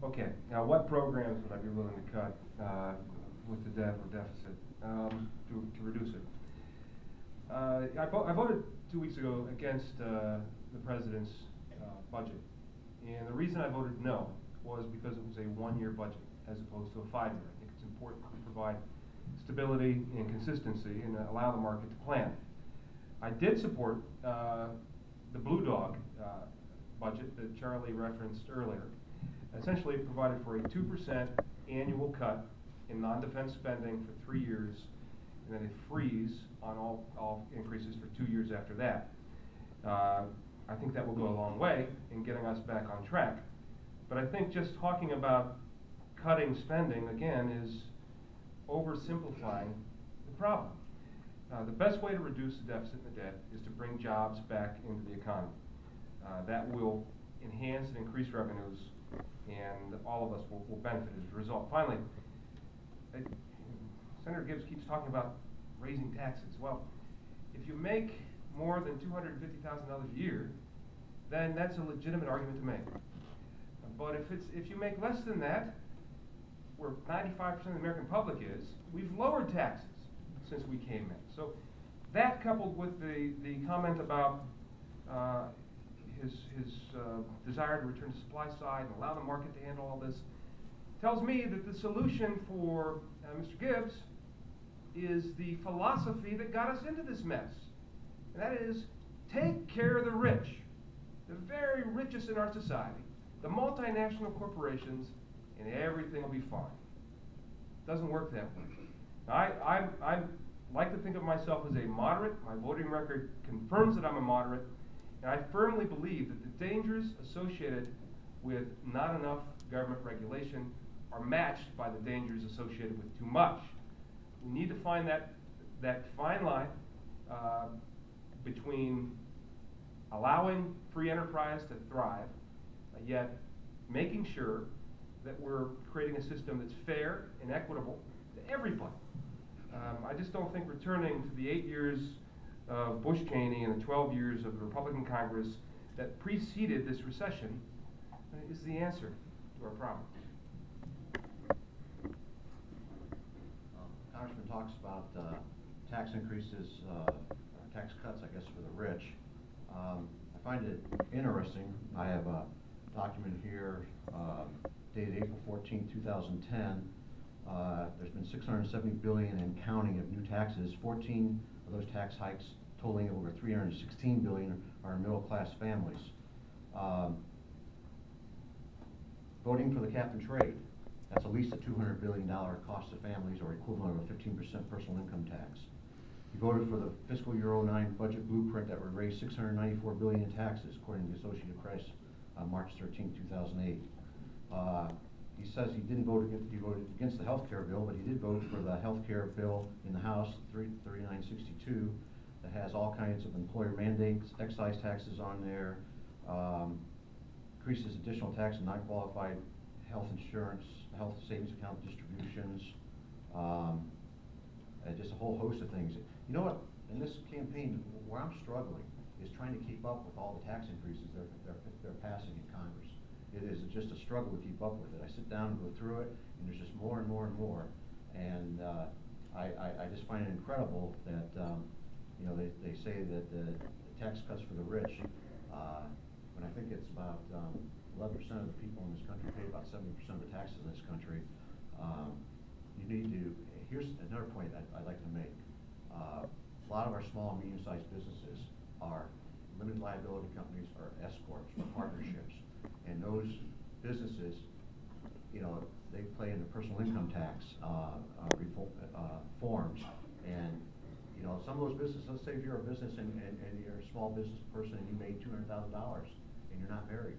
Okay, now what programs would I be willing to cut with the debt or deficit to reduce it? I voted 2 weeks ago against the president's budget, and the reason I voted no was because it was a one-year budget as opposed to a 5-year. I think it's important to provide stability and consistency and allow the market to plan. I did support the Blue Dog budget that Charlie referenced earlier. Essentially, it provided for a 2% annual cut in non-defense spending for 3 years, and then a freeze on all increases for 2 years after that. I think that will go a long way in getting us back on track. But I think just talking about cutting spending, again, is oversimplifying the problem. The best way to reduce the deficit and the debt is to bring jobs back into the economy. That will enhance and increase revenues, and all of us will benefit as a result. Finally, Senator Gibbs keeps talking about raising taxes. Well, if you make more than $250,000 a year, then that's a legitimate argument to make. But if you make less than that, where 95% of the American public is, we've lowered taxes since we came in. So that, coupled with the comment about his desire to return to supply side and allow the market to handle all this, tells me that the solution for Mr. Gibbs is the philosophy that got us into this mess. And that is, take care of the rich, the very richest in our society, the multinational corporations, and everything will be fine. Doesn't work that way. I like to think of myself as a moderate. My voting record confirms that I'm a moderate. And I firmly believe that the dangers associated with not enough government regulation are matched by the dangers associated with too much. We need to find that fine line between allowing free enterprise to thrive, yet making sure that we're creating a system that's fair and equitable to everybody. I just don't think returning to the 8 years of Bush-Cheney and the 12 years of the Republican Congress that preceded this recession is the answer to our problem. Congressman talks about tax increases, tax cuts, I guess, for the rich. I find it interesting. I have a document here dated April 14, 2010. There's been $670 billion and counting of new taxes. 14 of those tax hikes, totaling over $316 billion, are in middle-class families. Voting for the cap and trade, that's at least a $200 billion cost to families, or equivalent of a 15% personal income tax. He voted for the fiscal year 09 budget blueprint that would raise $694 billion in taxes, according to the Associated Press on March 13, 2008. He says he voted against the health care bill, but he did vote for the health care bill in the House, 3962, that has all kinds of employer mandates, excise taxes on there, increases additional tax on non-qualified health insurance, health savings account distributions, just a whole host of things. You know what? In this campaign, where I'm struggling is trying to keep up with all the tax increases they're passing in Congress. It is just a struggle to keep up with it. I sit down and go through it, and there's just more and more and more. And I just find it incredible that they say that the tax cuts for the rich, when I think it's about 11% of the people in this country pay about 70% of the taxes in this country. You need to. Here's another point I'd like to make. A lot of our small and medium-sized businesses are limited liability companies or S corps or partnerships. And those businesses, they play in the personal income tax forms. And, some of those businesses, let's say if you're a business and you're a small business person and you made $200,000 and you're not married,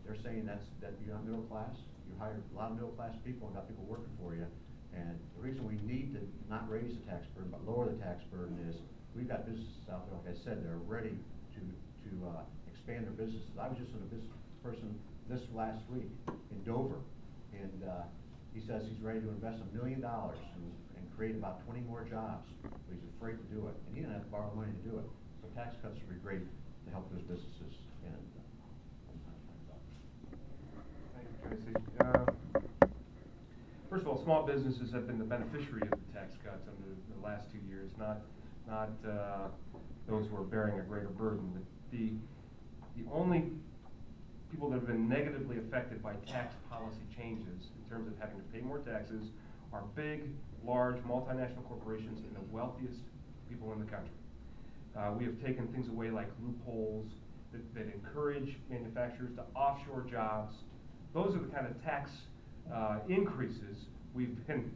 they're saying that you're not middle class. You hired a lot of middle class people and got people working for you. And the reason we need to not raise the tax burden but lower the tax burden is we've got businesses out there, like I said, they're ready to expand their businesses. I was just in a business person this last week in Dover, and he says he's ready to invest $1 million and create about 20 more jobs, but he's afraid to do it, and he didn't have to borrow money to do it. So tax cuts would be great to help those businesses. And see. First of all, small businesses have been the beneficiary of the tax cuts under the last 2 years, not those who are bearing a greater burden. The only people that have been negatively affected by tax policy changes in terms of having to pay more taxes are big, large, multinational corporations and the wealthiest people in the country. We have taken things away like loopholes that encourage manufacturers to offshore jobs. Those are the kind of tax increases we've been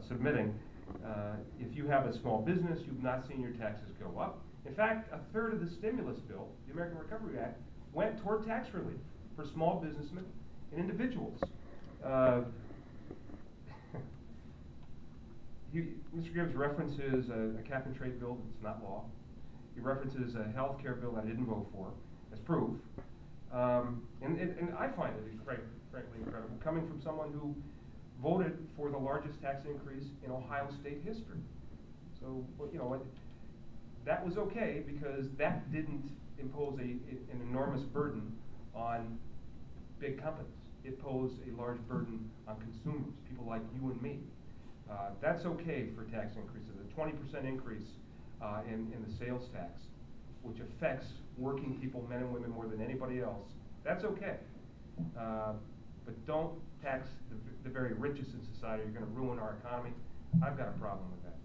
submitting. If you have a small business, you've not seen your taxes go up. In fact, a third of the stimulus bill, the American Recovery Act, went toward tax relief for small businessmen and individuals. Mr. Gibbs references a cap and trade bill that's not law. He references a health care bill that I didn't vote for as proof. And I find it frankly incredible, coming from someone who voted for the largest tax increase in Ohio state history. So, you know, that was okay because that didn't impose an enormous burden on big companies. It posed a large burden on consumers, people like you and me. That's okay for tax increases. A 20% increase in the sales tax, which affects working people, men and women, more than anybody else, that's okay. But don't tax the very richest in society. You're going to ruin our economy. I've got a problem with that.